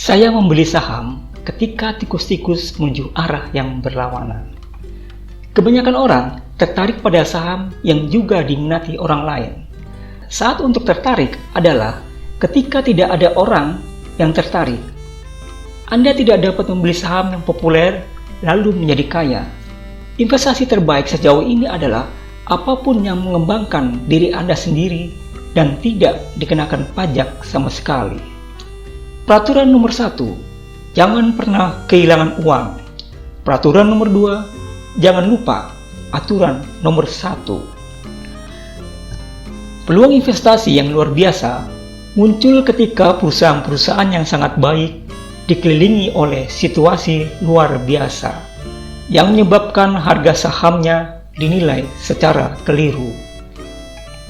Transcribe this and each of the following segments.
Saya membeli saham ketika tikus-tikus menuju arah yang berlawanan. Kebanyakan orang tertarik pada saham yang juga diminati orang lain. Saat untuk tertarik adalah ketika tidak ada orang yang tertarik. Anda tidak dapat membeli saham yang populer lalu menjadi kaya. Investasi terbaik sejauh ini adalah apapun yang mengembangkan diri Anda sendiri dan tidak dikenakan pajak sama sekali. Peraturan nomor 1, jangan pernah kehilangan uang. Peraturan nomor 2, jangan lupa aturan nomor 1. Peluang investasi yang luar biasa muncul ketika perusahaan-perusahaan yang sangat baik dikelilingi oleh situasi luar biasa yang menyebabkan harga sahamnya dinilai secara keliru.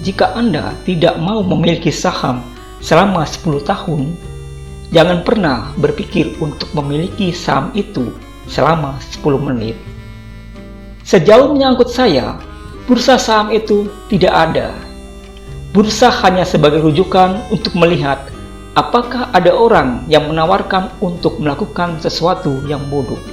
Jika Anda tidak mau memiliki saham selama 10 tahun, jangan pernah berpikir untuk memiliki saham itu selama 10 menit. Sejauh menyangkut saya, bursa saham itu tidak ada. Bursa hanya sebagai rujukan untuk melihat apakah ada orang yang menawarkan untuk melakukan sesuatu yang bodoh.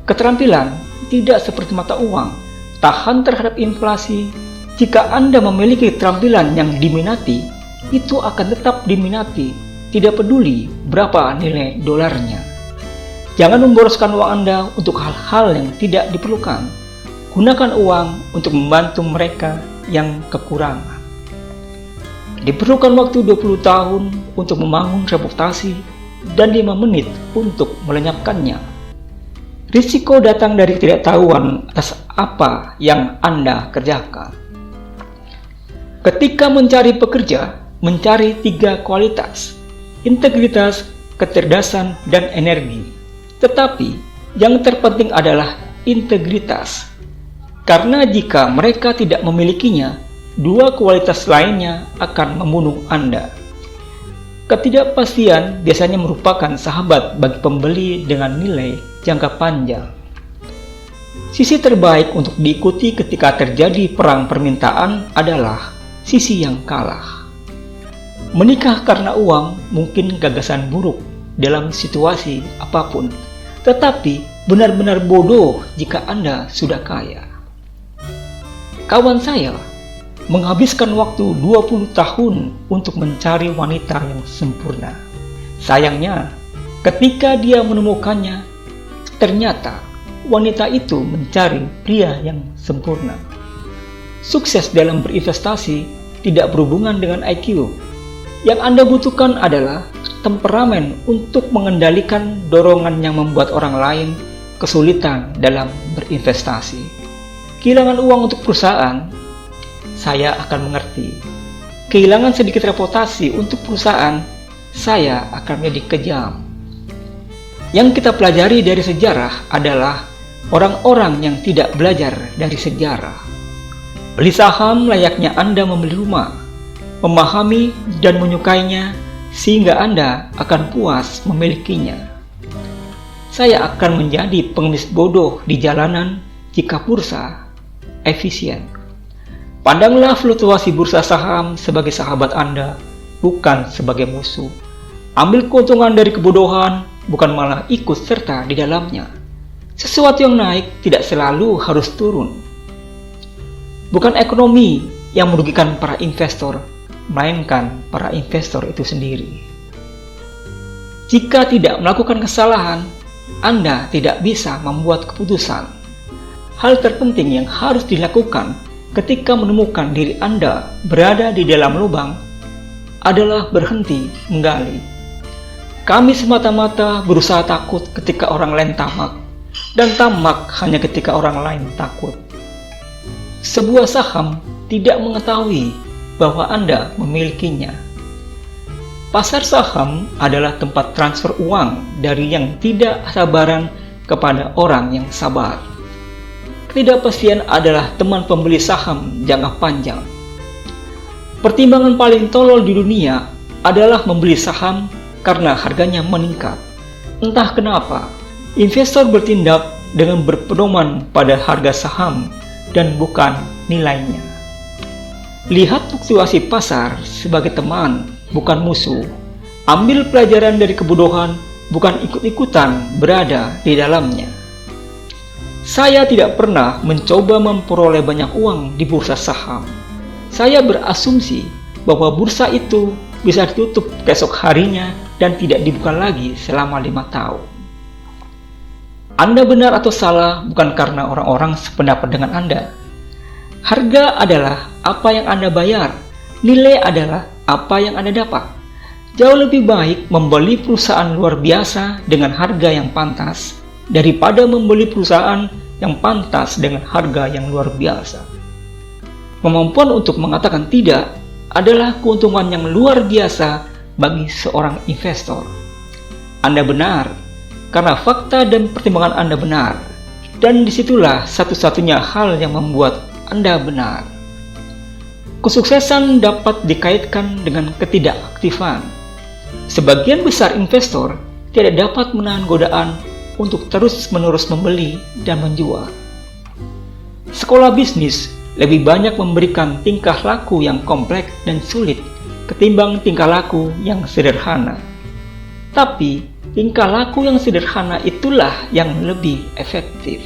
Keterampilan tidak seperti mata uang, tahan terhadap inflasi. Jika Anda memiliki keterampilan yang diminati, itu akan tetap diminati, tidak peduli berapa nilai dolarnya. Jangan memboroskan uang Anda untuk hal-hal yang tidak diperlukan. Gunakan uang untuk membantu mereka yang kekurangan. Diperlukan waktu 20 tahun untuk membangun reputasi dan 5 menit untuk melenyapkannya. Risiko datang dari ketidaktahuan atas apa yang Anda kerjakan. Ketika mencari pekerja, mencari 3 kualitas: integritas, kecerdasan, dan energi. Tetapi yang terpenting adalah integritas. Karena jika mereka tidak memilikinya, 2 kualitas lainnya akan membunuh Anda. Ketidakpastian biasanya merupakan sahabat bagi pembeli dengan nilai jangka panjang. Sisi terbaik untuk diikuti ketika terjadi perang permintaan adalah sisi yang kalah. Menikah karena uang mungkin gagasan buruk dalam situasi apapun, tetapi benar-benar bodoh jika Anda sudah kaya. Kawan saya menghabiskan waktu 20 tahun untuk mencari wanita yang sempurna. Sayangnya, ketika dia menemukannya, ternyata wanita itu mencari pria yang sempurna. Sukses dalam berinvestasi tidak berhubungan dengan IQ. Yang Anda butuhkan adalah temperamen untuk mengendalikan dorongan yang membuat orang lain kesulitan dalam berinvestasi. Kehilangan uang untuk perusahaan, saya akan mengerti. Kehilangan sedikit reputasi untuk perusahaan, saya akan menjadi kejam. Yang kita pelajari dari sejarah adalah orang-orang yang tidak belajar dari sejarah. Beli saham layaknya Anda membeli rumah, memahami dan menyukainya sehingga Anda akan puas memilikinya. Saya akan menjadi pengemis bodoh di jalanan jika bursa efisien. Pandanglah fluktuasi bursa saham sebagai sahabat Anda, bukan sebagai musuh. Ambil keuntungan dari kebodohan, bukan malah ikut serta di dalamnya. Sesuatu yang naik tidak selalu harus turun. Bukan ekonomi yang merugikan para investor, melainkan para investor itu sendiri. Jika tidak melakukan kesalahan, Anda tidak bisa membuat keputusan. Hal terpenting yang harus dilakukan ketika menemukan diri Anda berada di dalam lubang adalah berhenti menggali. Kami semata-mata berusaha takut ketika orang lain tamak, dan tamak hanya ketika orang lain takut. Sebuah saham tidak mengetahui bahwa Anda memilikinya. Pasar saham adalah tempat transfer uang dari yang tidak sabaran kepada orang yang sabar. Ketidakpastian adalah teman pembeli saham jangka panjang. Pertimbangan paling tolol di dunia adalah membeli saham karena harganya meningkat. Entah kenapa, investor bertindak dengan berpedoman pada harga saham dan bukan nilainya. Lihat fluktuasi pasar sebagai teman, bukan musuh. Ambil pelajaran dari kebodohan, bukan ikut-ikutan berada di dalamnya. Saya tidak pernah mencoba memperoleh banyak uang di bursa saham. Saya berasumsi bahwa bursa itu bisa ditutup keesok harinya dan tidak dibuka lagi selama 5 tahun. Anda benar atau salah bukan karena orang-orang sependapat dengan Anda. Harga adalah apa yang Anda bayar, nilai adalah apa yang Anda dapat. Jauh lebih baik membeli perusahaan luar biasa dengan harga yang pantas daripada membeli perusahaan yang pantas dengan harga yang luar biasa. Kemampuan untuk mengatakan tidak adalah keuntungan yang luar biasa bagi seorang investor. Anda benar, karena fakta dan pertimbangan Anda benar, dan disitulah satu-satunya hal yang membuat Anda benar. Kesuksesan dapat dikaitkan dengan ketidakaktifan. Sebagian besar investor tidak dapat menahan godaan untuk terus-menerus membeli dan menjual. Sekolah bisnis lebih banyak memberikan tingkah laku yang kompleks dan sulit ketimbang tingkah laku yang sederhana. Tapi, tingkah laku yang sederhana itulah yang lebih efektif.